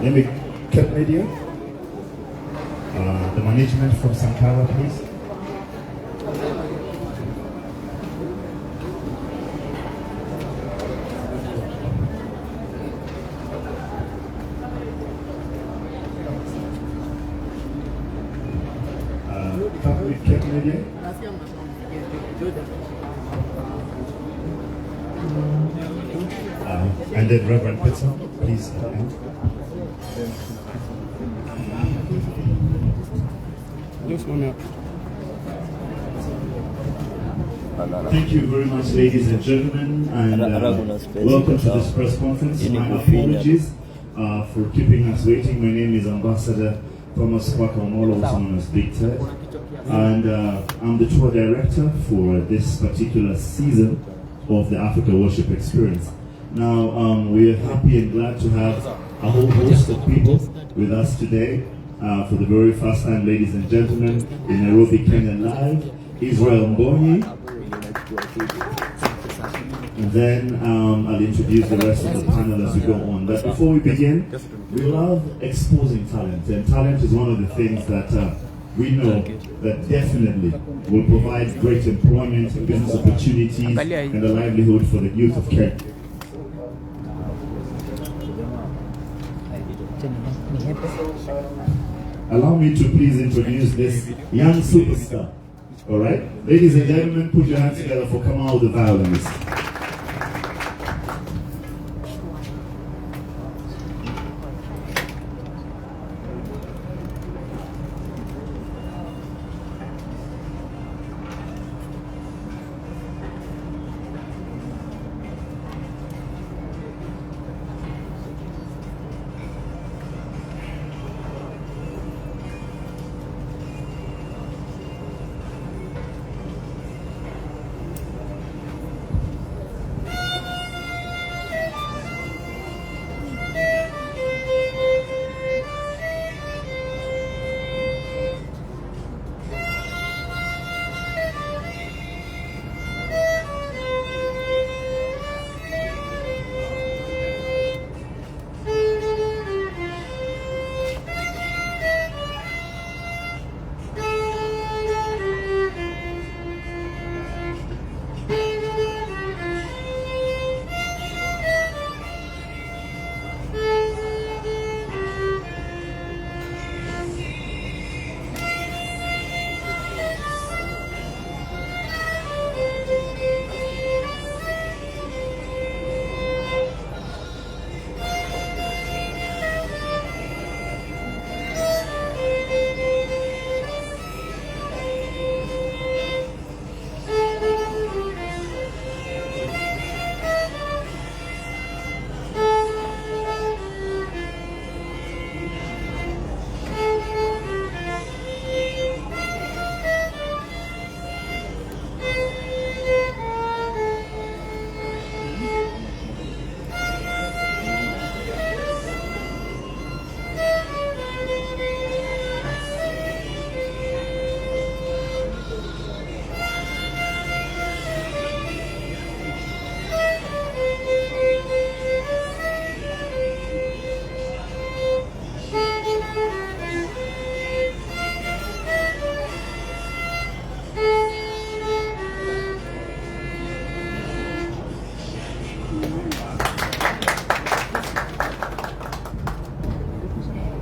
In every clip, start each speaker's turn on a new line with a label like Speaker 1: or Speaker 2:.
Speaker 1: Mbonyi Kenyan. The management from Sankara, please. Mbonyi and then Reverend Pitson, please. Thank you very much, ladies and gentlemen, and welcome to this press conference. My apologies for keeping us waiting. My name is Ambassador Thomas Kwaka-Omolo, also known as Big Ted, and I'm the tour director for this particular season of the Africa Worship Experience. Now, we are happy and glad to have a whole host of people with us today for the very first time, ladies and gentlemen, in Nairobi, Kenya Live, Israel Mbonyi. And then I'll introduce the rest of the panel as we go on. But before we begin, we love exposing talent, and talent is one of the things that we know that definitely will provide great employment, business opportunities, and a livelihood for the youth of Kenya. Allow me to please introduce this young superstar. All right, ladies and gentlemen, put your hands together for Kamau the violinist.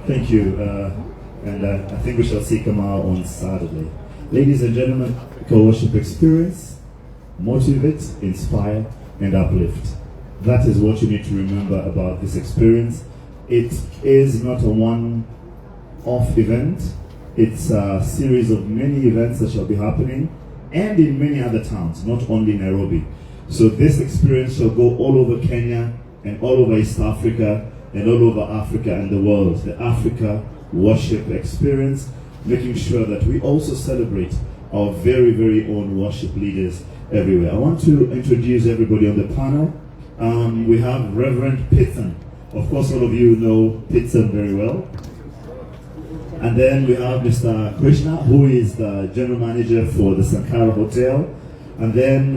Speaker 1: Thank you, and I think we shall see Kamau on Saturday. Ladies and gentlemen, co-worship experience, motivate, inspire, and uplift. That is what you need to remember about this experience. It is not a one-off event. It's a series of many events that shall be happening, and in many other towns, not only Nairobi. So this experience shall go all over Kenya and all over East Africa and all over Africa and the world. The Africa Worship Experience, making sure that we also celebrate our very, very own worship leaders everywhere. I want to introduce everybody on the panel. We have Reverend Pitson. Of course, all of you know Pitson very well. And then we have Mr. Krishna, who is the general manager for the Sankara Hotel. And then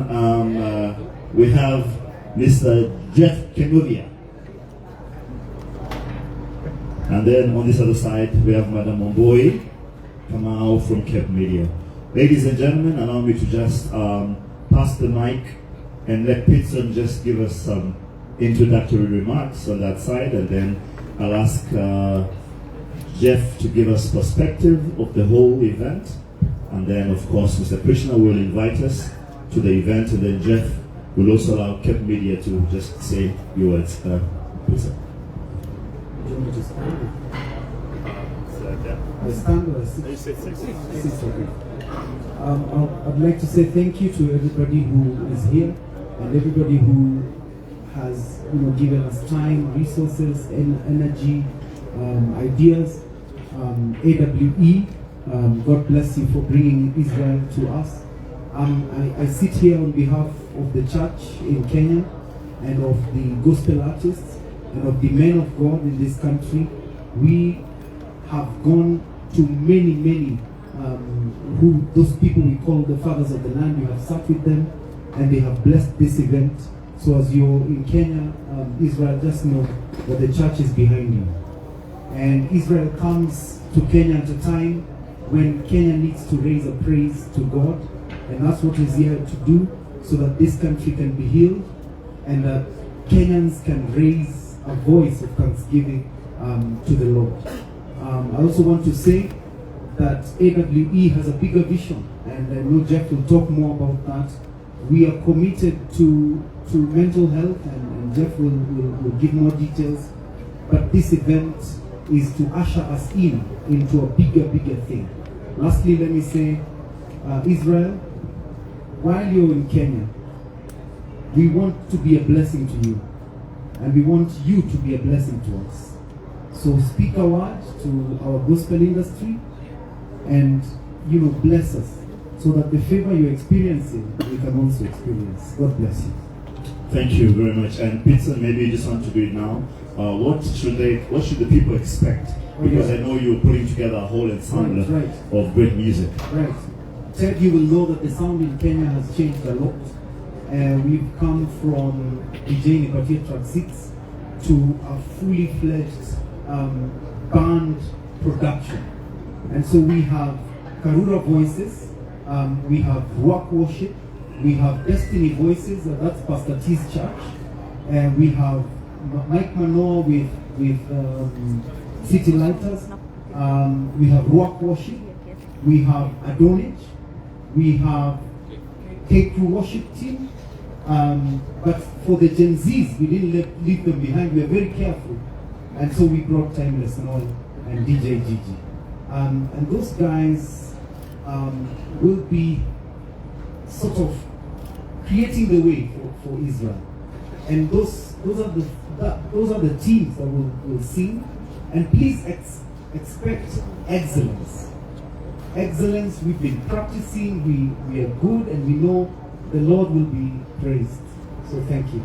Speaker 1: we have Mr. Jeff Kenovia. And then on this other side, we have Madam Mbonyi Kenyan from Cape Media. Ladies and gentlemen, allow me to just pass the mic and let Pitson just give us some introductory remarks on that side, and then I'll ask Jeff to give us perspective of the whole event, and then of course Mr. Krishna will invite us to the event, and then Jeff will also allow Cape Media to just say a few words. Please.
Speaker 2: Do you want me to stand? I stand or I sit? Sit, okay. I'd like to say thank you to everybody who is here and everybody who has given us time, resources, energy, ideas. AWE, God bless you for bringing Israel to us. I sit here on behalf of the church in Kenya and of the gospel artists and of the men of God in this country. We have gone to many those people we call the fathers of the land. We have sat with them and they have blessed this event. So as you're in Kenya, Israel, just know that the church is behind you. And Israel comes to Kenya at a time when Kenya needs to raise a praise to God, and that's what he's here to do, so that this country can be healed and that Kenyans can raise a voice of thanksgiving to the Lord. I also want to say that AWE has a bigger vision, and I know Jeff will talk more about that. We are committed to mental health, and Jeff will give more details, but this event is to usher us into a bigger thing. Lastly, let me say, Israel, while you're in Kenya, we want to be a blessing to you, and we want you to be a blessing to us. So speak a word to our gospel industry and bless us, so that the favor you're experiencing, we can also experience. God bless you.
Speaker 1: Thank you very much. And Peter, maybe you just want to do it now. What should the people expect? Because I know you're putting together a whole ensemble of great music.
Speaker 2: Right. Ted, you will know that the sound in Kenya has changed a lot. We've come from DJ Nipatia track 6 to a fully fledged band production. And so we have Karura voices, we have rock worship, we have Destiny voices, that's Pastor T's church, and we have Mike Manoa with City Lighters, we have rock worship, we have Adonij, we have K-Crew worship team, but for the Gen Zs, we didn't leave them behind. We are very careful, and so we brought Timeless Noel and DJ Gigi, and those guys will be sort of creating the way for Israel, and those are the teams that will sing, and please expect excellence. Excellence. We've been practicing. We are good, and we know the Lord will be praised. So thank you.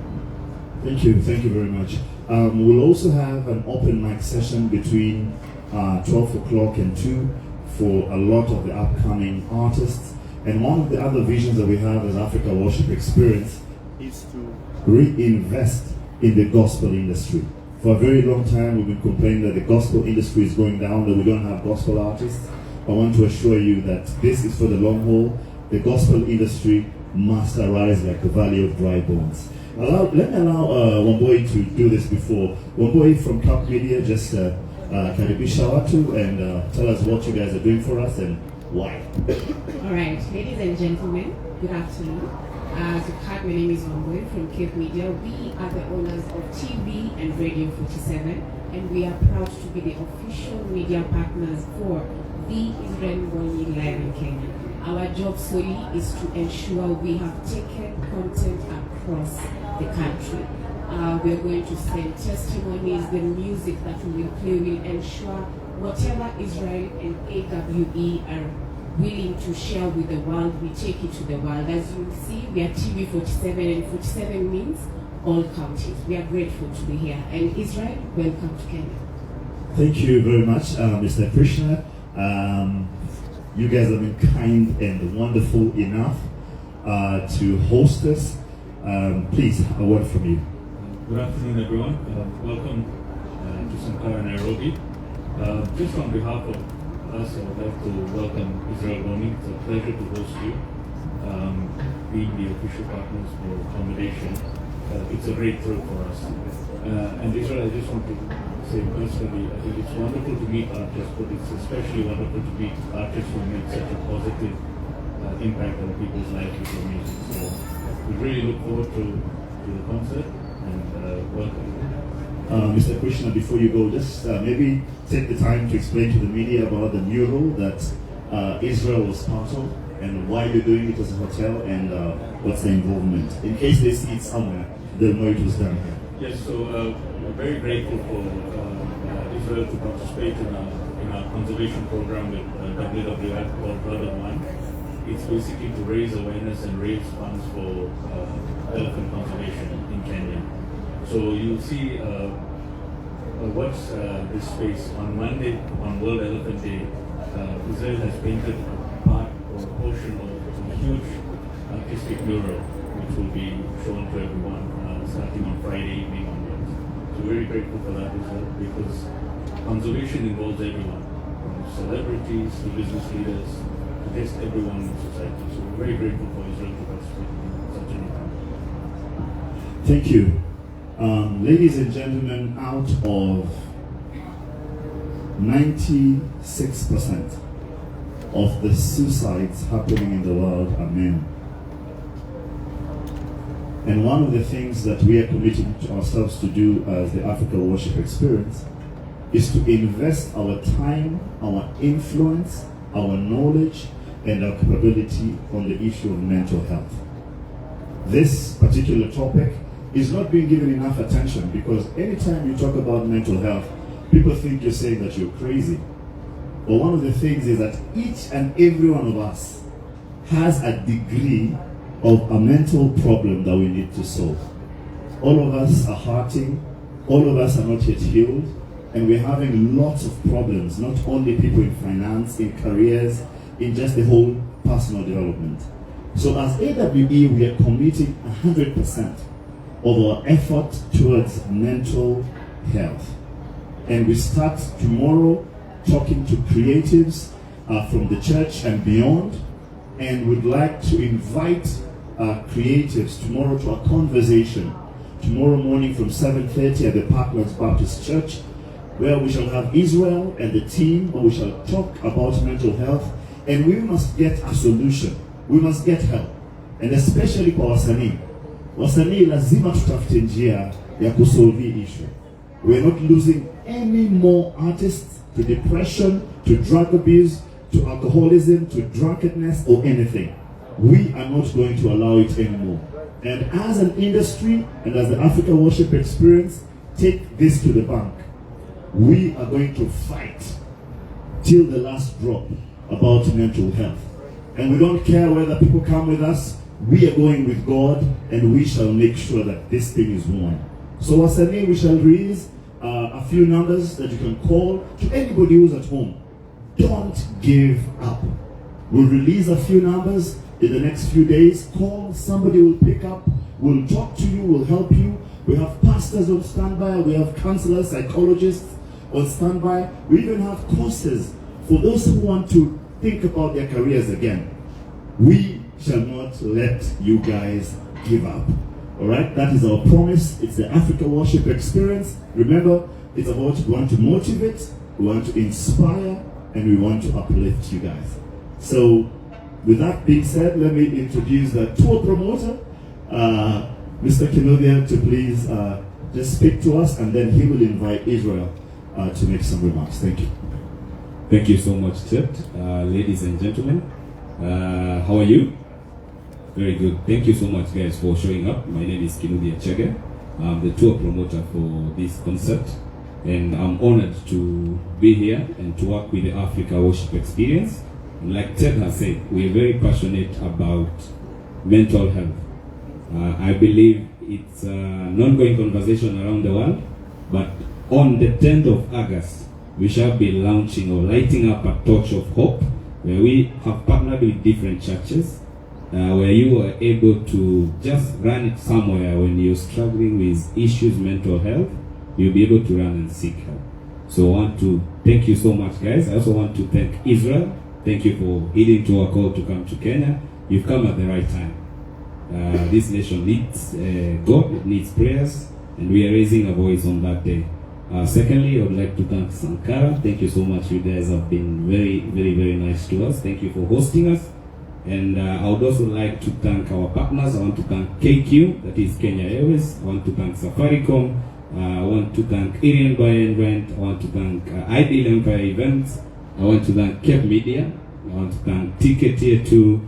Speaker 1: Thank you very much. We'll also have an open mic session between 12 o'clock and 2 for a lot of the upcoming artists. And one of the other visions that we have as Africa Worship Experience is to reinvest in the gospel industry. For a very long time, we've been complaining that the gospel industry is going down, that we don't have gospel artists. I want to assure you that this is for the long haul. The gospel industry must arise like the valley of dry bones. Let me allow Mbonyi to do this before. Mbonyi from Cape Media, just karibisha watu and tell us what you guys are doing for us and why.
Speaker 3: All right, ladies and gentlemen, good afternoon. As you've heard, my name is Mbonyi from Cape Media. We are the owners of TV and Radio 47, and we are proud to be the official media partners for the Israel Mbonyi Live in Kenya. Our job solely is to ensure we have taken content across the country. We are going to send testimonies. The music that we will play will ensure whatever Israel and AWE are willing to share with the world, we take it to the world. As you see, we are TV 47, and 47 means all counties. We are grateful to be here. And Israel, welcome to Kenya.
Speaker 1: Thank you very much, Mr. Krishna. You guys have been kind and wonderful enough to host us. Please, a word from you.
Speaker 4: Good afternoon, everyone. Welcome to Sankara, Nairobi. Just on behalf of us, I would like to welcome Israel Mbonyi. It's a pleasure to host you. Being the official partners for accommodation, it's a great thrill for us. And Israel, I just want to say personally, I think it's wonderful to meet artists, but it's especially wonderful to meet artists who make such a positive impact on people's lives with their music. So we really look forward to the concert and welcome.
Speaker 1: Mr. Krishna, before you go, just maybe take the time to explain to the media about the mural that Israel was part of and why you're doing it as a hotel and what's the involvement. In case they see it somewhere, they'll know it was done here.
Speaker 4: Yes, so we're very grateful for Israel to participate in our conservation program with WWF called Brother One. It's basically to raise awareness and raise funds for elephant conservation in Kenya. So you'll see what's this space. On Monday, on World Elephant Day, Israel has painted a part or a portion of a huge artistic mural which will be shown to everyone starting on Friday evening onwards. So we're very grateful for that as well, because conservation involves everyone, from celebrities to business leaders, to just everyone in society. So we're very grateful for Israel to participate in such an event.
Speaker 1: Thank you. Ladies and gentlemen, out of 96% of the suicides happening in the world are men. And one of the things that we are committing to ourselves to do as the Africa Worship Experience is to invest our time, our influence, our knowledge, and our capability on the issue of mental health. This particular topic is not being given enough attention, because anytime you talk about mental health, people think you're saying that you're crazy. But one of the things is that each and every one of us has a degree of a mental problem that we need to solve. All of us are hurting, all of us are not yet healed, and we're having lots of problems, not only people in finance, in careers, in just the whole personal development. So as AWE, we are committing 100% of our effort towards mental health. And we start tomorrow talking to creatives from the church and beyond, and would like to invite creatives tomorrow to a conversation tomorrow morning from 7:30 at the Parklands Baptist Church, where we shall have Israel and the team, and we shall talk about mental health, and we must get a solution. We must get help, and especially kwa wasanii. Wasanii lazima tutafute njia ya kusolve hii issue. We're not losing any more artists to depression, to drug abuse, to alcoholism, to drunkenness, or anything. We are not going to allow it anymore. And as an industry, and as the Africa Worship Experience, take this to the bank. We are going to fight till the last drop about mental health. And we don't care whether people come with us. We are going with God, and we shall make sure that this thing is won. So wasanii, we shall release a few numbers that you can call to anybody who's at home. Don't give up. We'll release a few numbers in the next few days. Call, somebody will pick up, will talk to you, will help you. We have pastors on standby, we have counselors, psychologists on standby. We even have courses for those who want to think about their careers again. We shall not let you guys give up. Alright, that is our promise. It's the Africa Worship Experience. Remember, it's about we want to motivate, we want to inspire, and we want to uplift you guys. So, with that being said, let me introduce the tour promoter, Mr. Kinodian, to please just speak to us, and then he will invite Israel to make some remarks. Thank you.
Speaker 5: Thank you so much, Chet. Ladies and gentlemen, how are you? Very good. Thank you so much, guys, for showing up. My name is Kinudia Chege. I'm the tour promoter for this concert, and I'm honored to be here and to work with the Africa Worship Experience. And like Ted has said, we're very passionate about mental health. I believe it's an ongoing conversation around the world, but on the 10th of August, we shall be launching or lighting up a torch of hope, where we have partnered with different churches, where you are able to just run it somewhere when you're struggling with issues, mental health, you'll be able to run and seek help. So I want to thank you so much, guys. I also want to thank Israel. Thank you for heeding to our call to come to Kenya. You've come at the right time. This nation needs God, it needs prayers, and we are raising a voice on that day. Secondly, I would like to thank Sankara. Thank you so much. You guys have been very, very, very nice to us. Thank you for hosting us. And I would also like to thank our partners. I want to thank KQ, that is Kenya Airways. I want to thank Safaricom. I want to thank Irian Buy and Rent. I want to thank Ideal Empire Events. I want to thank Cape Media. I want to thank Ticket Tier 2.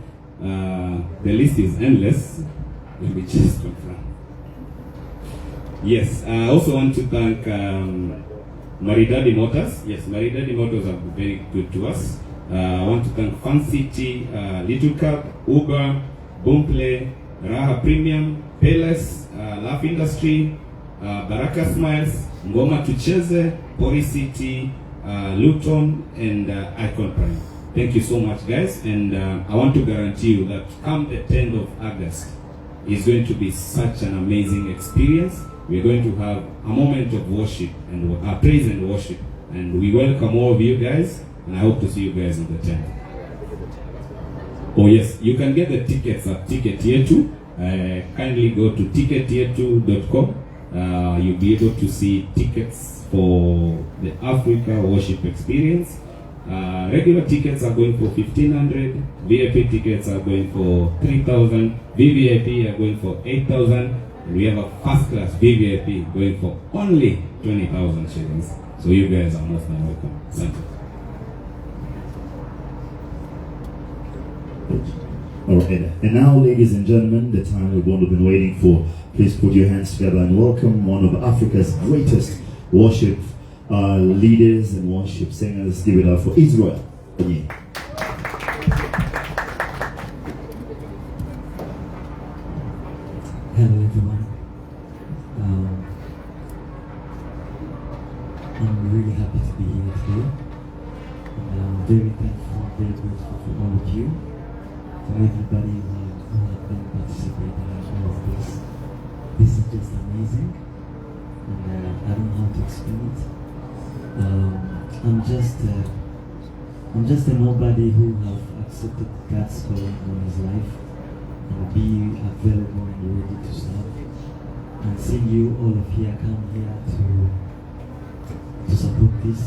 Speaker 5: The list is endless. Let me just confirm. Yes, I also want to thank Maridadi Motors. Yes, Maridadi Motors have been very good to us. I want to thank Fun City, Little Cup, Uber, Boomplay, Raha Premium, Payless, Laugh Industry, Baraka Smiles, Ngoma Tucheze, Pori City, Luton, and Icon Prime. Thank you so much, guys, and I want to guarantee you that come the 10th of August is going to be such an amazing experience. We're going to have a moment of worship and praise and worship, and we welcome all of you guys, and I hope to see you guys on the 10th. Oh yes, you can get the tickets at Ticket Tier 2. Kindly go to tickettier2.com. You'll be able to see tickets for the Africa worship experience. Regular tickets are going for 1,500, VIP tickets are going for 3,000, VVIP are going for 8,000, and we have a first class VVIP going for only 20,000 shillings. So you guys are most welcome. Thank you.
Speaker 1: Alright, and now, ladies and gentlemen, the time we've all been waiting for. Please put your hands together and welcome one of Africa's greatest worship leaders and worship singers. Give it up for Israel. Yeah.
Speaker 6: Hello everyone. I'm really happy to be here today. And I'm very thankful, very grateful for all of you, for everybody who have been participating in all of this. This is just amazing, and I don't know how to explain it. I'm just a nobody who have accepted God's call on his life and be available and ready to serve. And seeing you all of here come here to support this,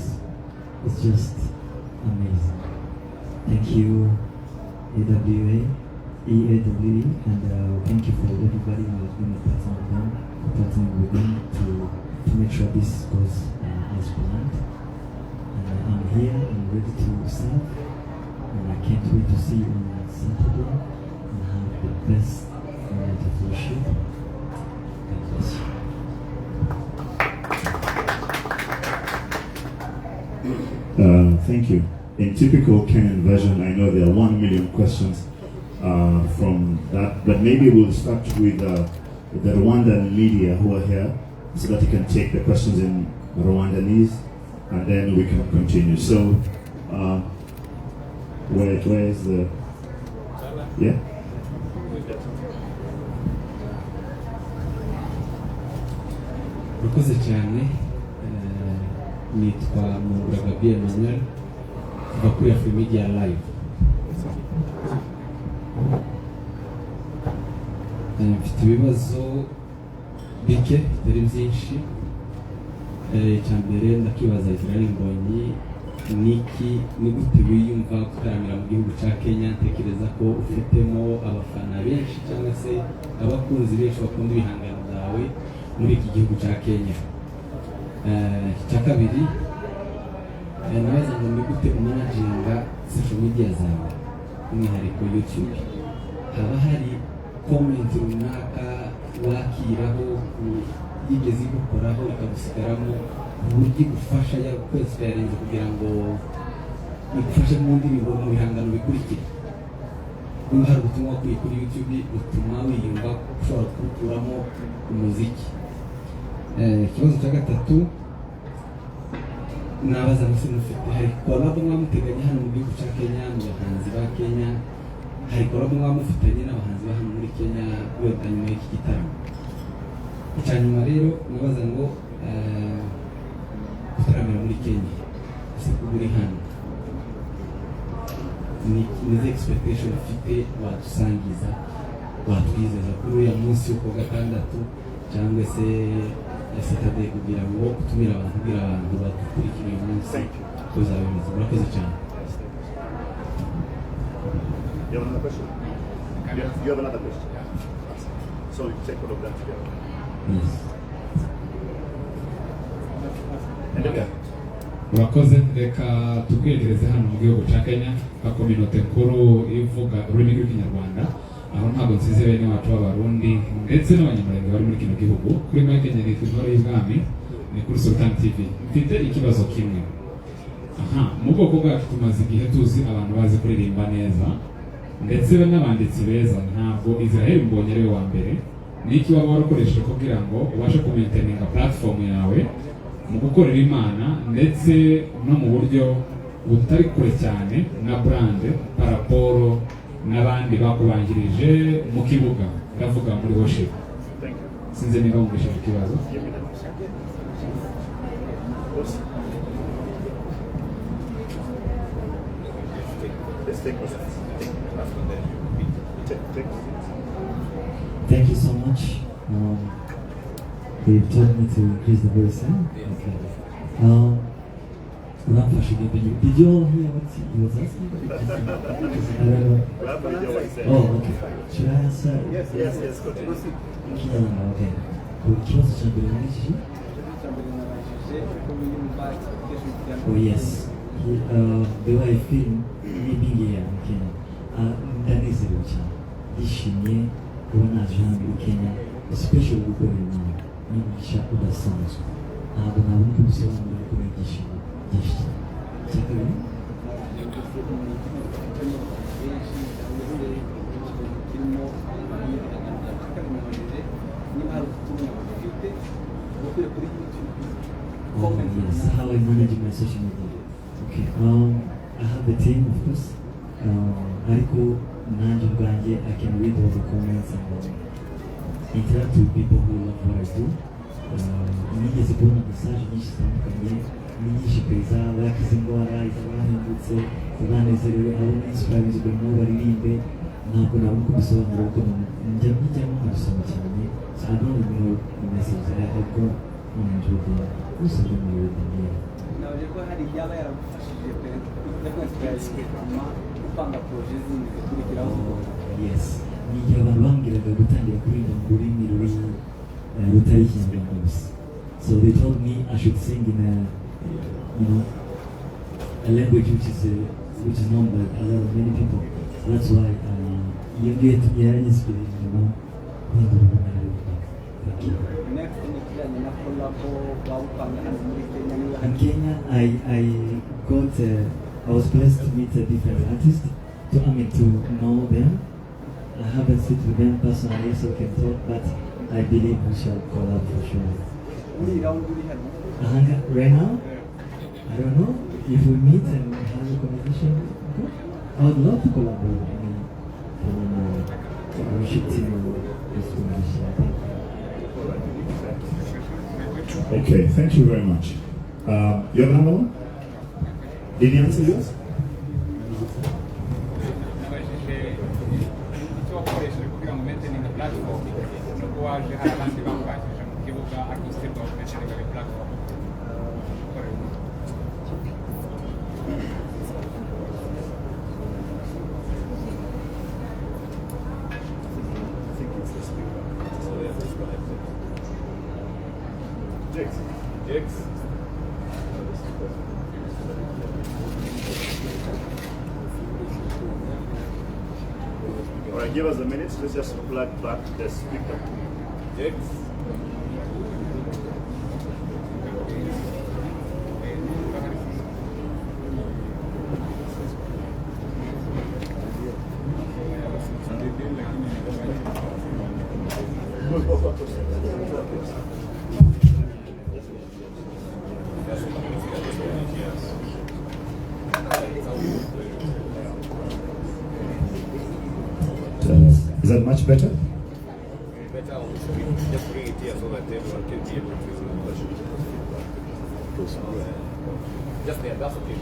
Speaker 6: it's just amazing. Thank you, EAWE, and thank you for everybody who has been partnering with them to make sure this goes as planned. And I'm here, I'm ready to serve, and I can't wait to see you on Saturday and have the best moment of worship. God bless you.
Speaker 1: Thank you. In typical Kenyan version, I know there are 1 million questions from that, but maybe we'll start with the Rwandan media who are here so that you can take the questions in Rwandanese, and then we can continue. So, where is the, yeah?
Speaker 2: Murakoze cyane, nitwa Munguragabi Emmanuel, kuva kuri Africa Media Live. Mfite ibibazo bike bitari byinshi. Icyambere ndakibaza Israel Mbonyi, ni gute wiyumva gutaramira mu gihugu cya Kenya? Ntekereza ko ufitemo abafana benshi cyangwa se abakunzi benshi bakunda ibihangano byawe muri iki gihugu cya Kenya. Icya kabiri, nabaza ngo ni gute umanaginga social media zawe, umwihariko YouTube. Haba hari comment runaka wakiraho yigeze gukoraho ikagusigaramo uburyo igufasha ya kwesiparinze kugira ngo igufashe mu ndirimbo mu bihangano bikurikira? Niba hari ubutumwa kuri YouTube butuma wiyumva ushobora kuwukuramo umuziki. Ikibazo cya gatatu, nabaza ngo mufite hari collab mwamuteganya hano mu gihugu cya Kenya, mu bahanzi ba Kenya? Hari collab mwamufitanye n'abahanzi ba hano muri Kenya wenda nyuma y'iki gitaramo? Icyanyuma rero nabaza ngo gutaramira muri Kenya ese kuba uri hano ni expectation ufite wadusangiza watwizeza kuri uriya munsi wo kuwa gatandatu cyangwa se ya Saturday kugira ngo utumire abantu kugira abantu badukurikire uyu munsi tuzabimeze. Murakoze cyane.
Speaker 1: You have another question? You have another question? So you take all of them together.
Speaker 2: Yes.
Speaker 1: And again.
Speaker 7: Murakoze, reka tukwegereze hano mu gihugu cya Kenya nka kominote nkuru ivuga ururimi rw'ikinyarwanda, aho ntabwo nsize bene wacu b'abarundi ndetse n'abanyamurenge bari muri kino gihugu. Kuri Mbonyi Kenyan nitwa Intore y'Ubwami, ni kuri Sultan TV. Mfite ikibazo kimwe. Mu bwoko bwacu tumaze igihe tuzi abantu bazi kuririmba neza ndetse n'abanditsi beza. Ntabwo Israel Mbonyi ari we wa mbere. Ni iki waba warakoresheje kugira ngo ubashe kumaintainga platform yawe mu gukorera Imana ndetse no mu buryo butari kure cyane na brand paraporo n'abandi bakubanjirije mu kibuga, ndavuga muri worship? Sinzi niba wumvise ikibazo.
Speaker 6: Thank you so much. They told me to increase the voice, huh? Okay. Did you all hear what he was asking? I don't know. Oh, okay. Should I answer?
Speaker 1: Yes, continue.
Speaker 6: Okay. Ikibazo cya mbere n'iki? Oh yes. The way I feel living here in Kenya, ndanezerewe cyane, ndishimye kuba naje hano muri Kenya, especially gukorera Imana. Ni umugisha udasanzwe. Ntabwo nabona uko bisobanura ariko ni ibyishimo byinshi cyane. Icya kabiri? Oh yes, how I manage my social media. Okay, I have a team, of course. Ariko nanjye ubwanjye I can read all the comments and interact with people who love what I do. Nigeze kubona message nyinshi zitandukanye, n'inyishikariza abakize indwara, izabahindutse, ibanezerewe, abo inspirizwe nabo baririmbe. Ntabwo nabona uko bisobanura kuko njyamo nkabisoma cyane. So I don't ignore the message. I go on enjoy them. Also don't know them here.
Speaker 8: Naje ko hari yaba yaragufashije upanga projet zindi zikurikiraho.
Speaker 6: Yes. Ni igihe abantu bambwiraga gutangira kuririmba mu rurimi rutari Ikinyarwanda gusa. So they told me I should sing in a language which is known by a lot of many people. So that's why you get inspiration, Thank you.
Speaker 8: Next ni kijanye na collabo bawupanga hano muri Kenya niwe
Speaker 6: In Kenya, I was blessed to meet different artists, to know them. I haven't sit with them personally, so can talk, but I believe we shall collab for sure.
Speaker 8: uri round uri hano.
Speaker 6: Right now, I don't know if we meet and have a conversation. I would love to collaborate. Worship team is musician.
Speaker 1: Okay, thank you very much. You have another one? Did he answer yours?
Speaker 9: nabajije icyo wakoresheje kugira ngo maintaining platform nuko waje hari abandi bakwakije mu kibuga ariko still maintaining platform.
Speaker 4: Jakes.
Speaker 1: All right, give us a minute. Let's just plug back the speaker.
Speaker 4: Jakes.
Speaker 1: Is that much better?
Speaker 10: Better on the screen. Just bring it here so that everyone can be able to
Speaker 9: Just there, that's okay.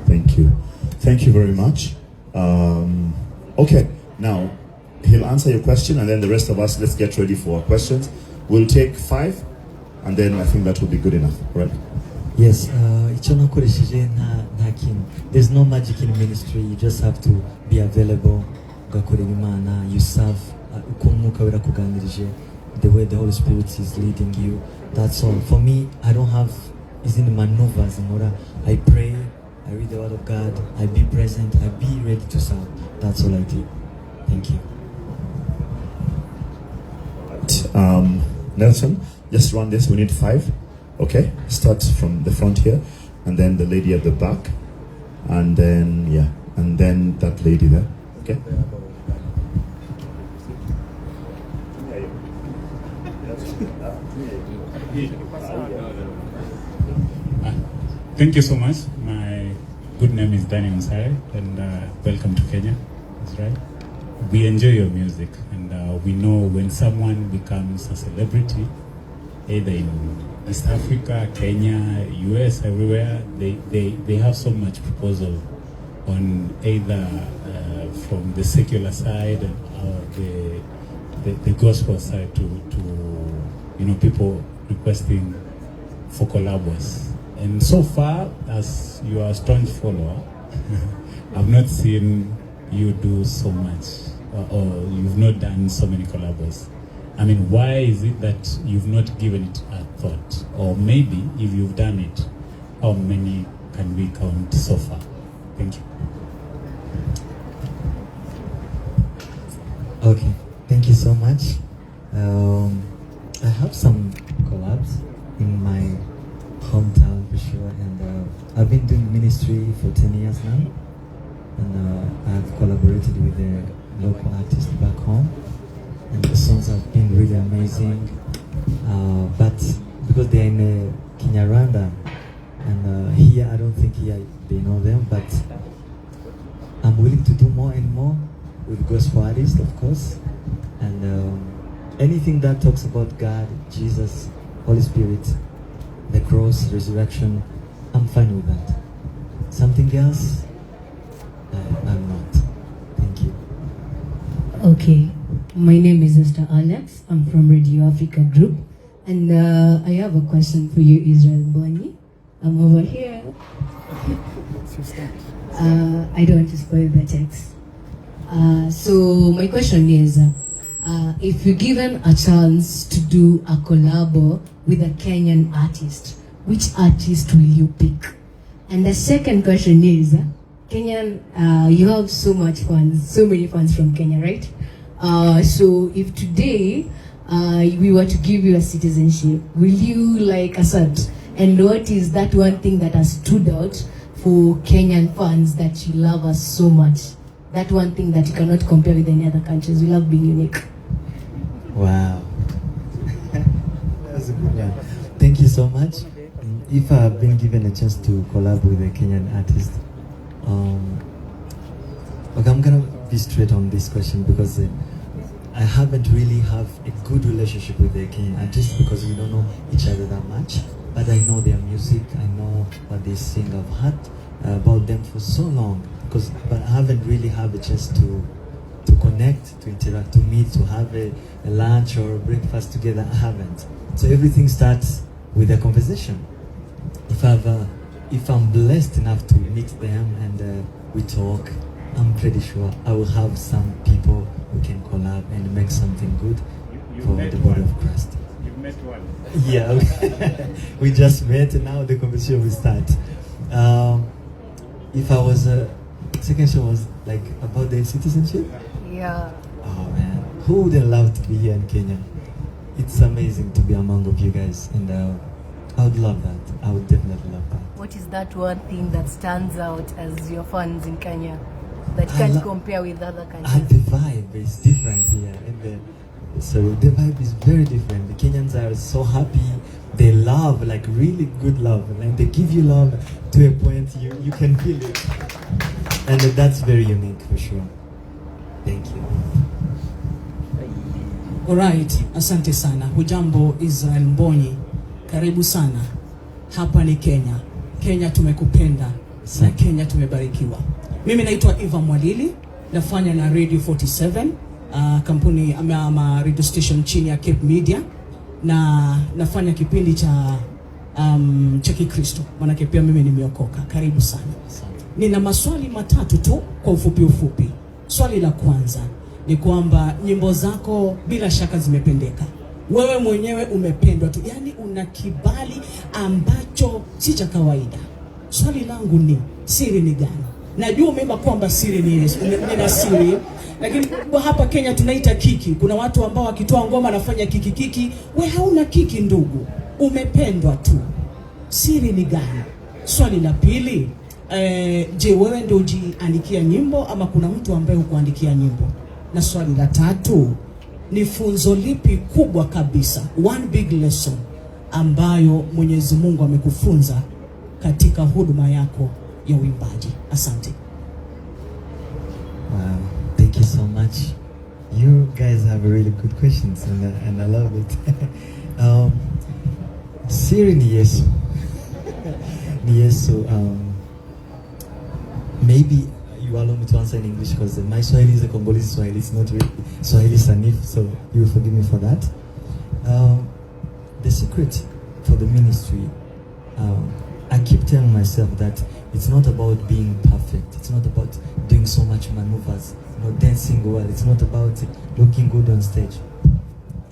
Speaker 1: Thank you. Thank you very much. Okay, now he'll answer your question, and then the rest of us, let's get ready for our questions. We'll take 5, and then I think that will be good enough, right?
Speaker 6: Yes, icyo nakoresheje nta kintu. There's no magic in ministry. You just have to be available. Ugakorera Imana. You serve. Uko Umwuka wera kuganirije. The way the Holy Spirit is leading you. That's all. For me, I don't have izindi maneuvers. I pray. I read the Word of God. I be present. I be ready to serve. That's all I do. Thank you.
Speaker 1: Nelson, just run this. We need 5. Okay, start from the front here, and then the lady at the back, and then and then that lady there. Okay.
Speaker 10: Thank you so much. My good name is Danny Musare, and welcome to Kenya. That's right. We enjoy your music, and we know when someone becomes a celebrity, either in East Africa, Kenya, US, everywhere, they have so much proposal on either from the secular side or the gospel side to people requesting for collabos. And so far, as you are a staunch follower, I've not seen you do so much, or you've not done so many collabos. I mean, why is it that you've not given it a thought? Or maybe, if you've done it, how many can we count so far? Thank you.
Speaker 6: Okay, thank you so much. I have some collabs in my hometown for sure, and I've been doing ministry for 10 years now, and I've collaborated with the local artists back home, and the songs have been really amazing, but because they're in Kinyarwanda, and here I don't think here they know them, but I'm willing to do more and more with gospel artists, of course, and anything that talks about God, Jesus, Holy Spirit, the cross, resurrection, I'm fine with that. Something else, I'm not. Thank you.
Speaker 11: Okay, my name is Mr. Alex. I'm from Radio Africa Group, and I have a question for you, Israel Mbonyi. I'm over here. I don't want to spoil the text. So my question is, if you're given a chance to do a collabo with a Kenyan artist, which artist will you pick? And the second question is, Kenyan, you have so many fans from Kenya, right? So if today we were to give you a citizenship, will you accept? And what is that one thing that has stood out for Kenyan fans that you love us so much? That one thing that you cannot compare with any other countries. We love being unique.
Speaker 6: Wow. That's a good one. Thank you so much. If I've been given a chance to collab with a Kenyan artist, okay, I'm gonna be straight on this question because I haven't really have a good relationship with the Kenyan artist because we don't know each other that much. But I know their music, I know what they sing. I've heard about them for so long, but I haven't really had a chance to connect, to interact, to meet, to have a lunch or a breakfast together. I haven't. So everything starts with a conversation. If I'm blessed enough to meet them and we talk, I'm pretty sure I will have some people who can collab and make something good for the body of Christ.
Speaker 10: You've
Speaker 9: met one.
Speaker 6: Yeah, we just met and now the conversation will start. If I was second show was like about the citizenship.
Speaker 11: Yeah.
Speaker 6: Oh man, who wouldn't love to be here in Kenya? It's amazing to be among of you guys, and I would love that. I would definitely love that.
Speaker 11: What is that one thing that stands out as your fans in Kenya that you can't compare with other countries?
Speaker 6: The vibe is different here, so the vibe is very different. The Kenyans are so happy. They love, like really good love, and they give you love to a point you can feel it, and that's very unique for sure. Thank you.
Speaker 12: Alright, asante sana. Hujambo Israel Mbonyi. Karibu sana. Hapa ni Kenya. Kenya tumekupenda na Kenya tumebarikiwa. Mimi naitwa Eva Mwalili, nafanya na Radio 47, kampuni ama radio station chini ya Cape Media, na nafanya kipindi cha Kikristo. Maana pia mimi nimeokoka. Karibu sana. Nina maswali matatu tu kwa ufupi. Swali la kwanza ni kwamba nyimbo zako bila shaka zimependeka. Wewe mwenyewe umependwa tu, yani una kibali ambacho si cha kawaida. Swali langu ni, siri ni gani? Najua umeimba kwamba siri ni Yesu, nina siri, lakini kwa hapa Kenya tunaita kiki. Kuna watu ambao wakitoa ngoma anafanya kiki. We hauna kiki ndugu, umependwa tu. Siri ni gani? Swali la pili, je, wewe ndio ujiandikia nyimbo ama kuna mtu ambaye hukuandikia nyimbo? Na swali la tatu, ni funzo lipi kubwa kabisa, one big lesson, ambayo Mwenyezi Mungu amekufunza katika huduma yako ya uimbaji? Asante.
Speaker 6: Wow, thank you so much. You guys have really good questions, and I love it. Siri ni Yesu. Ni Yesu. Maybe you allow me to answer in English because my Swahili is a Congolese Swahili. It's not really Swahili Sanif, so you will forgive me for that. The secret for the ministry, I keep telling myself that it's not about being perfect. It's not about doing so much maneuvers, dancing well. It's not about looking good on stage.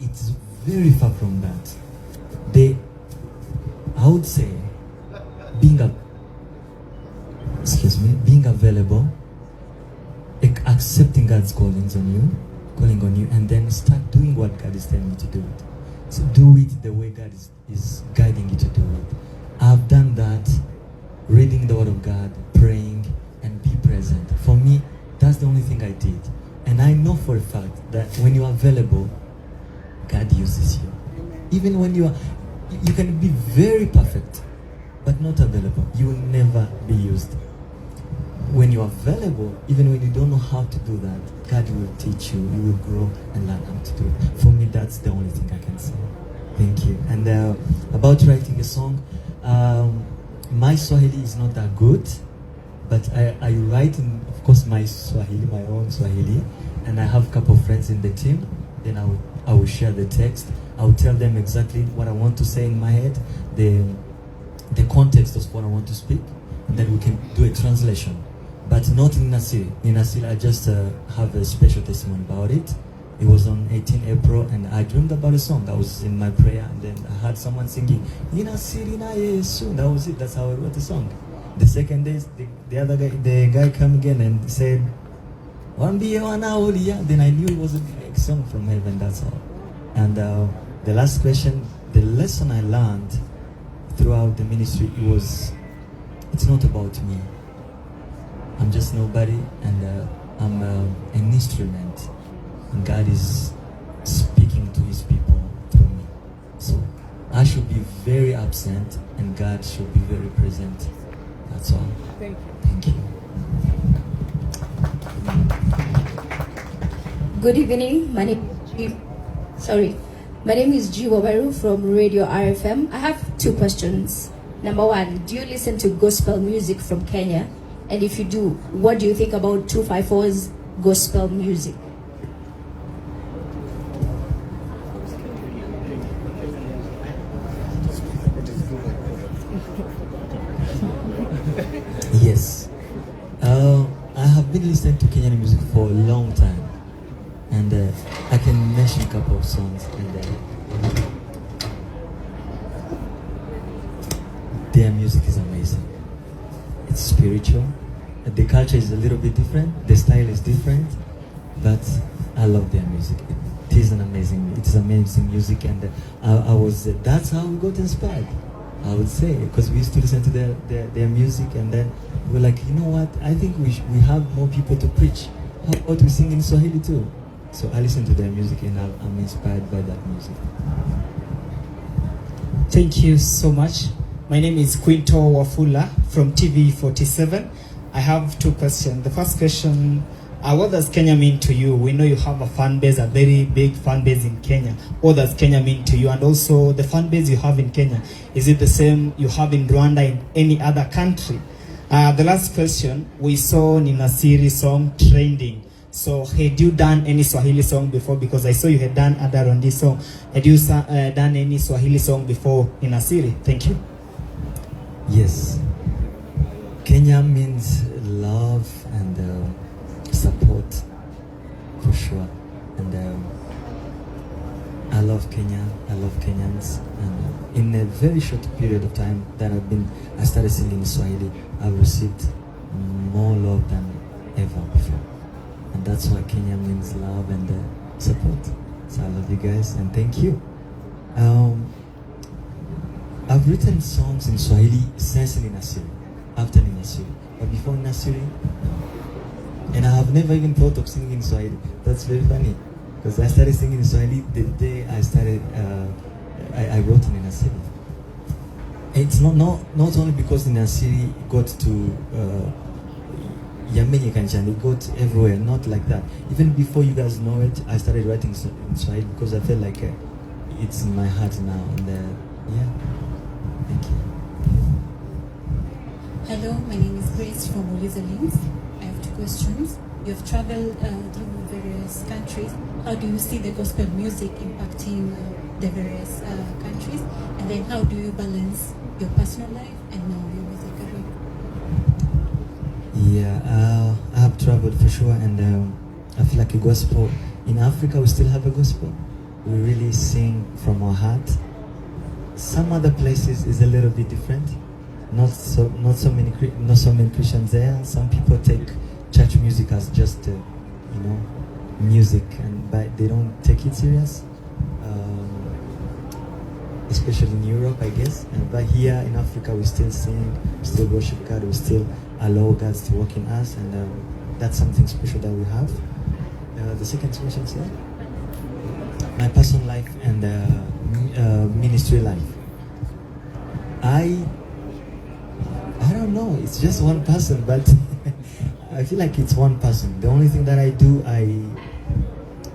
Speaker 6: It's very far from that. I would say, being available, accepting God's calling on you, and then start doing what God is telling you to do it. So do it the way God is guiding you to do it. I've done that, reading the Word of God, praying, and be present. For me, that's the only thing I did. And I know for a fact that when you are available, God uses you. Even when you can be very perfect, but not available, you will never be used. When you are available, even when you don't know how to do that, God will teach you, you will grow and learn how to do it. For me, that's the only thing I can say. Thank you. And about writing a song, my Swahili is not that good, but I write in, of course, my Swahili, my own Swahili, and I have a couple of friends in the team. Then I will share the text. I will tell them exactly what I want to say in my head, the context of what I want to speak, and then we can do a translation. But not in Nasir. In Nasir, I just have a special testimony about it. It was on 18 April, and I dreamed about a song. I was in my prayer, and then I heard someone singing, Ina Sirina Yesu. That was it. That's how I wrote the song. The second day, the guy came again and said, then I knew it was a song from heaven. That's all. And the last question, the lesson I learned throughout the ministry, it's not about me. I'm just nobody, and I'm an instrument, and God is speaking to His people through me. So I should be very absent, and God should be very present. That's all.
Speaker 11: Thank you.
Speaker 6: Thank you.
Speaker 13: Good evening. My name is G. Wabaru from Radio RFM. I have two questions. Number one, do you listen to gospel music from Kenya? And if you do, what do you think about 254's gospel music?
Speaker 6: Yes. I have been listening to Kenyan music for a long time. And I can mention a couple of songs. And their music is amazing. It's spiritual. The culture is a little bit different. The style is different, but I love their music. It is amazing music, and that's how we got inspired. I would say, because we used to listen to their music, and then we were like, you know what? I think we have more people to preach. How about we sing in Swahili too? So I listen to their music, and I'm inspired by that music.
Speaker 14: Thank you so much. My name is Quinto Wafula from TV47. I have two questions. The first question, what does Kenya mean to you? We know you have a fan base, a very big fan base in Kenya. What does Kenya mean to you? And also the fan base you have in Kenya, is it the same you have in Rwanda, in any other country? The last question, we saw Nina Siri song trending. So had you done any Swahili song before? Because I saw you had done other on this song. Had you done any Swahili song before Nina Siri? Thank you.
Speaker 6: Yes. Kenya means love and support, for sure. And I love Kenya. I love Kenyans. And in a very short period of time that I started singing Swahili, I've received more love than ever before. And that's why Kenya means love and support. So I love you guys and thank you. I've written songs in Swahili since Nina Siri, after Nina Siri, but before Nina Siri, and I have never even thought of singing in Swahili. That's very funny, because I started singing in Swahili the day I started, I wrote Nina Siri. It's not only because Nina Siri got to Yamenye Kanchan, it got everywhere, not like that. Even before you guys know it, I started writing in Swahili because I felt like it's in my heart now, and yeah. Thank you.
Speaker 15: Hello, my name is Grace from Uliza Links. I have two questions. You've traveled through various countries. How do you see the gospel music impacting the various countries? And then how do you balance your personal life and now your music career?
Speaker 6: Yeah, I have traveled for sure, and I feel like a gospel. In Africa, we still have a gospel. We really sing from our heart. Some other places is a little bit different. Not so many Christians there. Some people take church music as just music, but they don't take it serious. Especially in Europe, I guess. But here in Africa, we still sing, we still worship God, we still allow God to work in us, and that's something special that we have. The second question is my personal life and ministry life. I don't know, it's just one person, but I feel like it's one person. The only thing that I do,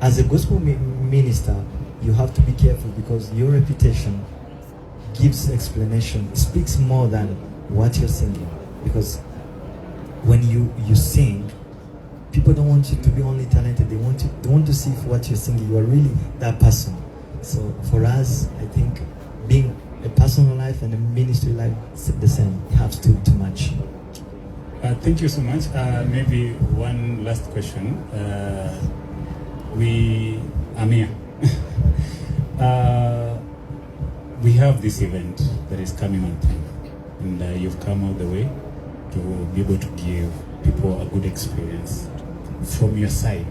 Speaker 6: as a gospel minister, you have to be careful because your reputation gives explanation, speaks more than what you're singing. Because when you sing, people don't want you to be only talented. They want to see if what you're singing, you are really that person. So for us, I think being a personal life and a ministry life is the same. You have to too much.
Speaker 10: Thank you so much. Maybe one last question. Amir, we have this event that is coming on time, and you've come all the way to be able to give people a good experience. From your side,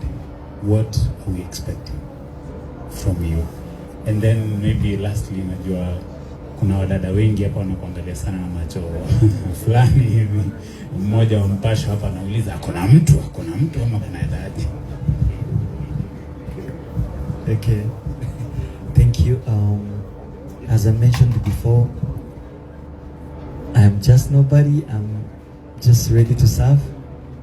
Speaker 10: what are we expecting from you? And then maybe lastly, najua kuna wadada wengi hapa wanakuangalia sana na macho fulani hivi. Mmoja wa mpasho hapa anauliza kuna mtu ama kuna idadi?
Speaker 6: Okay. Thank you. As I mentioned before, I am just nobody. I'm just ready to serve.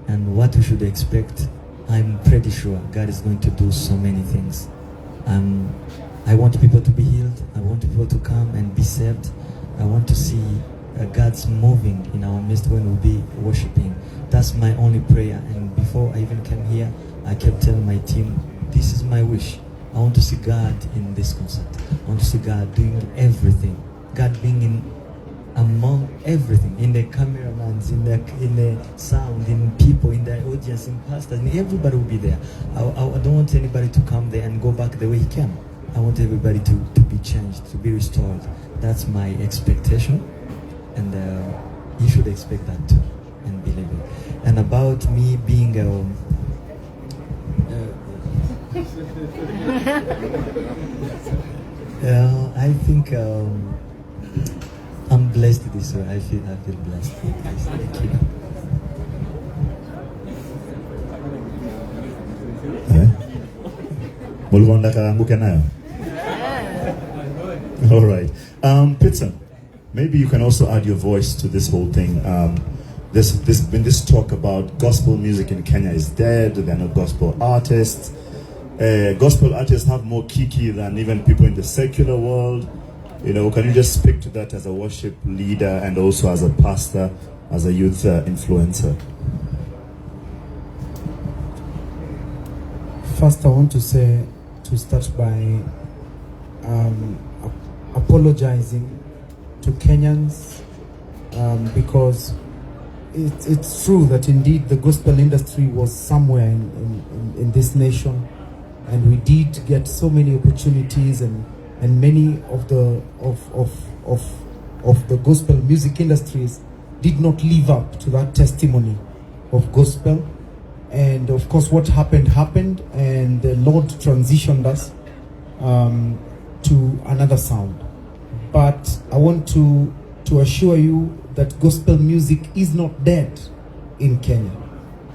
Speaker 6: And what we should expect, I'm pretty sure God is going to do so many things. I want people to be healed. I want people to come and be saved. I want to see God's moving in our midst when we'll be worshiping. That's my only prayer. And before I even came here, I kept telling my team, this is my wish. I want to see God in this concert. I want to see God doing everything. God being among everything, in the cameramans, in the sound, in people, in the audience, in pastors, and everybody will be there. I don't want anybody to come there and go back the way he came. I want everybody to be changed, to be restored. That's my expectation. and you should expect that too and believe it. And about me being I think I'm blessed this way. I feel blessed. Thank you.
Speaker 1: All right. Pitson, maybe you can also add your voice to this whole thing. When this talk about gospel music in Kenya is dead, there are no gospel artists. Gospel artists have more kiki than even people in the secular world. You know, can you just speak to that as a worship leader and also as a pastor, as a youth influencer?
Speaker 2: First, I want to start by apologizing to Kenyans because it's true that indeed the gospel industry was somewhere in this nation, and we did get so many opportunities, and many of the gospel music industries did not live up to that testimony of gospel. And of course, what happened, and the Lord transitioned us to another sound. But I want to assure you that gospel music is not dead in Kenya.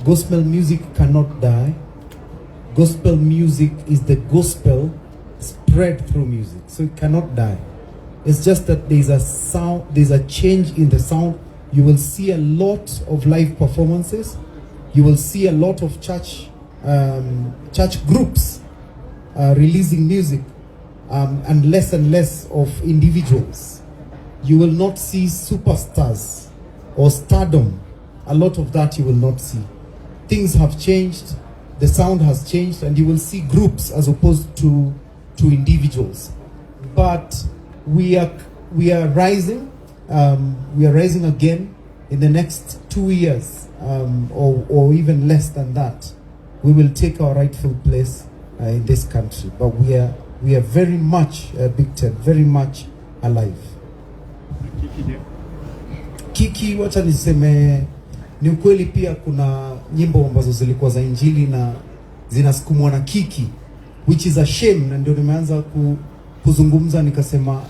Speaker 2: Gospel music cannot die. Gospel music is the gospel spread through music, so it cannot die. It's just that there's a change in the sound. You will see a lot of live performances. You will see a lot of church groups releasing music, and less of individuals. You will not see superstars or stardom. A lot of that you will not see. Things have changed, the sound has changed, and you will see groups as opposed to individuals. But we are rising. We are rising again in the next 2 years, or even less than that. We will take our rightful place in this country. But we are very much Big Ted, very much alive. Kiki, wacha niseme ni ukweli, pia kuna nyimbo ambazo zilikuwa za injili na zinasukumwa na kiki, which is a shame. Na ndio nimeanza kuzungumza, nikasema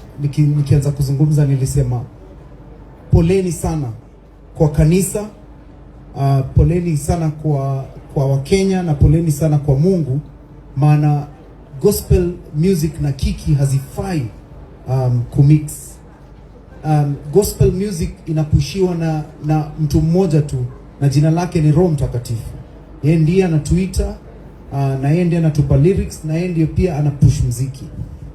Speaker 2: nikianza kuzungumza nilisema poleni sana kwa kanisa, poleni sana kwa Wakenya, na poleni sana kwa Mungu, maana gospel music na kiki hazifai kumix. Gospel music inapushiwa na mtu mmoja tu, na jina lake ni Roho Mtakatifu. Yeye ndiye anatuita, na yeye ndiye anatupa lyrics, na yeye ndiye pia anapush muziki.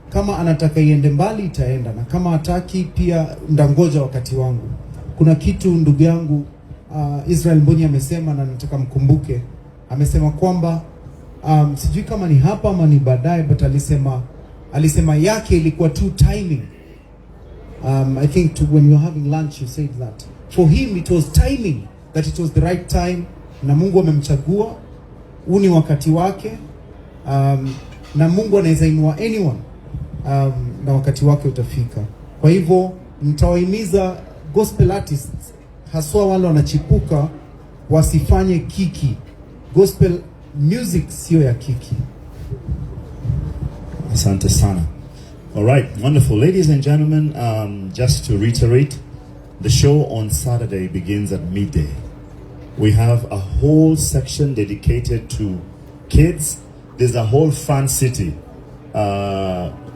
Speaker 2: Kama anataka iende mbali itaenda, na kama hataki pia ndangoja wakati wangu. Kuna kitu ndugu yangu Israel Mbonyi amesema, na nataka mkumbuke. Amesema kwamba sijui kama ni hapa ama ni baadaye, but alisema yake ilikuwa too timing. I think when you were having lunch you said that for him it was timing, that it was the right time, na Mungu amemchagua, huu ni wakati wake, na Mungu anaweza inua anyone, na wakati wake utafika. Kwa hivyo nitawahimiza gospel artists, haswa wale wanachipuka, wasifanye kiki. Gospel music sio ya kiki.
Speaker 1: Asante sana. All right, wonderful. Ladies and gentlemen, just to reiterate, the show on Saturday begins at midday. We have a whole section dedicated to kids. There's a whole fun city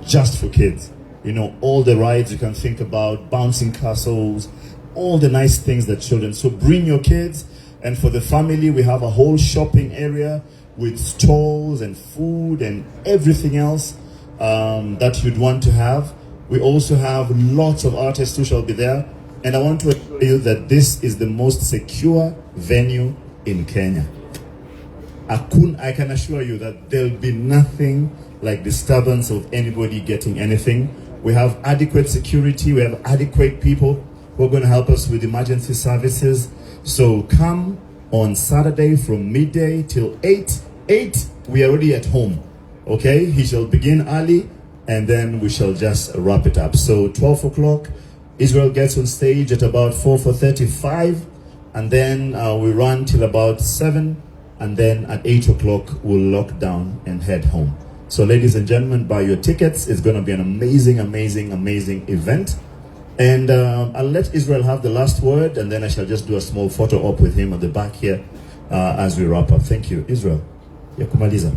Speaker 1: just for kids. You know, all the rides you can think about, bouncing castles, all the nice things that children. So bring your kids. And for the family, we have a whole shopping area with stalls and food and everything else that you'd want to have. We also have lots of artists who shall be there. And I want to assure you that this is the most secure venue in Kenya. I can assure you that there'll be nothing like disturbance of anybody getting anything. We have adequate security. We have adequate people who are going to help us with emergency services. So come on Saturday from midday till 8. 8, we are already at home. Okay, he shall begin early and then we shall just wrap it up. So 12 o'clock, Israel gets on stage at about 4:35, and then we run till about 7, and then at 8 o'clock we'll lock down and head home. So ladies and gentlemen, buy your tickets. It's going to be an amazing, amazing, amazing event. And I'll let Israel have the last word, and then I shall just do a small photo op with him at the back here as we wrap up. Thank you. Israel. Yakumaliza.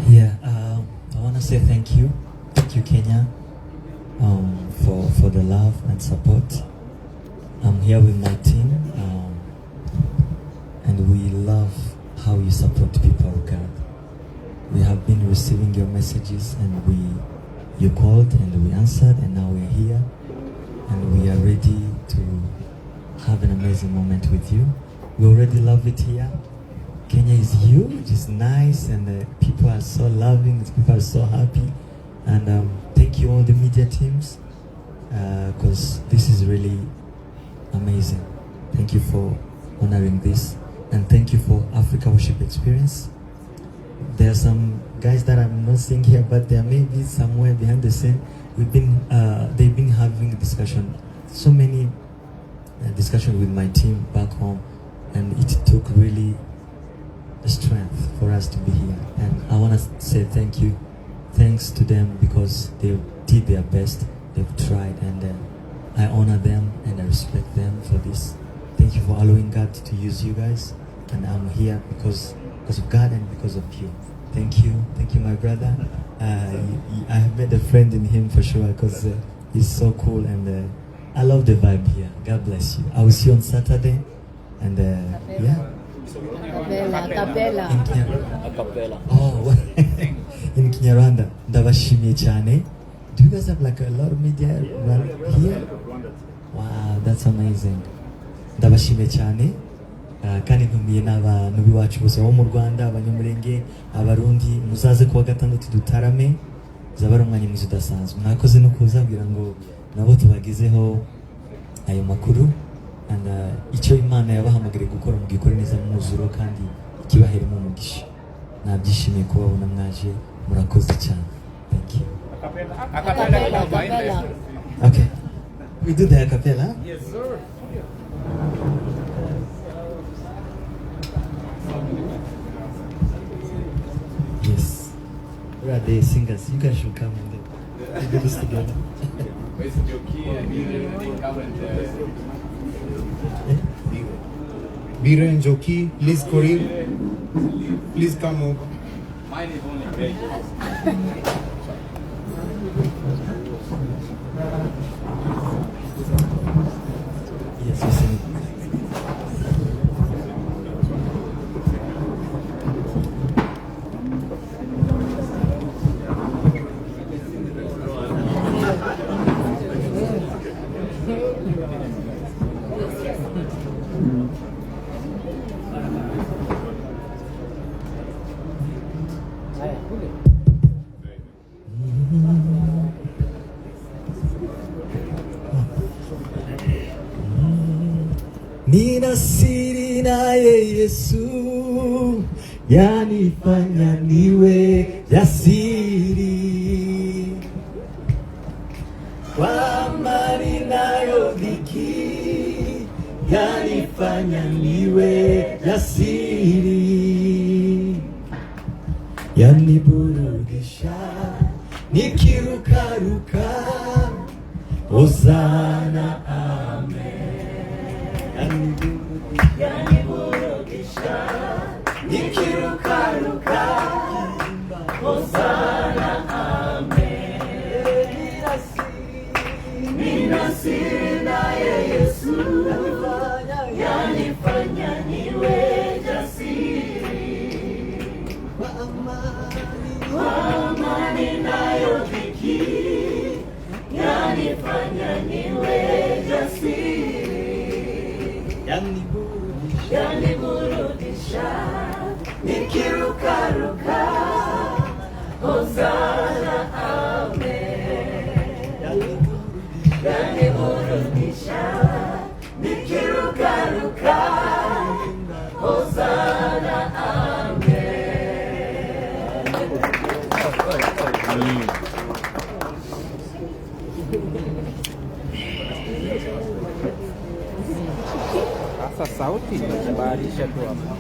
Speaker 6: Yeah, I want to say thank you Kenya, for the love and support. I'm here with my team, and we love how you support people of God. We have been receiving your messages, and you called and we answered, and now we're here, and we are ready to have an amazing moment with you. We already love it here. Kenya is huge, it's nice, and people are so loving, people are so happy. And thank you all the media teams, because this is really amazing. Thank you for honoring this, and thank you for Africa Worship Experience. There are some guys that I'm not seeing here, but there may be somewhere behind the scene. They've been having a discussion, so many discussions with my team back home, and it took really strength for us to be here. And I want to say thank you. Thanks to them, because they did their best. They've tried, and I honor them and I respect them for this. Thank you for allowing God to use you guys, and I'm here because of God and because of you. Thank you, my brother. I have made a friend in him for sure, because he's so cool, and I love the vibe here. God bless you. I will see you on Saturday, and yeah.
Speaker 13: Acapella.
Speaker 6: Oh, in Kinyarwanda, ndabashimiye cyane. Do you guys have like a lot of media here? Wow, that's amazing. Ndabashimiye cyane. Kandi ntumiye n'abantu biwacu bose bo mu Rwanda, abanyamurenge, abarundi, muzaze kuwa gatandatu dutarame. Zabari umwanya mwiza udasanzwe. Mwakoze no kuzabwira ngo nabo tubagizeho ayo makuru. And icyo Imana yabahamagariye gukora mugikore neza mwuzuro, kandi ikibaheremo umugisha. Nabyishimiye kubabona mwaje, murakoze cyane. Thank you.
Speaker 13: Acapella.
Speaker 6: Okay. We do the acapella?
Speaker 9: Yes, sir.
Speaker 6: Yes. Where are the singers? You guys should come and do this together.
Speaker 9: Where's your key? And you come and
Speaker 16: Bira and Joki, please Korea, please come over.
Speaker 9: mine is only veg.
Speaker 6: Yes, you sing. Nina siri naye Yesu, yanifanya niwe jasiri. Kwa amani nayo dhiki, yanifanya niwe jasiri. Yaniburudisha, nikirukaruka, Hosana amen. Yaniburudisha, nikirukaruka, Hosana amen. Nina siri naye Yesu, yanifanya niwe jasiri. Kwa amani nayo dhiki, yanifanya niwe jasiri. Yaniburudisha, nikirukaruka,
Speaker 8: Sasa sauti inakubalisha tu hapa.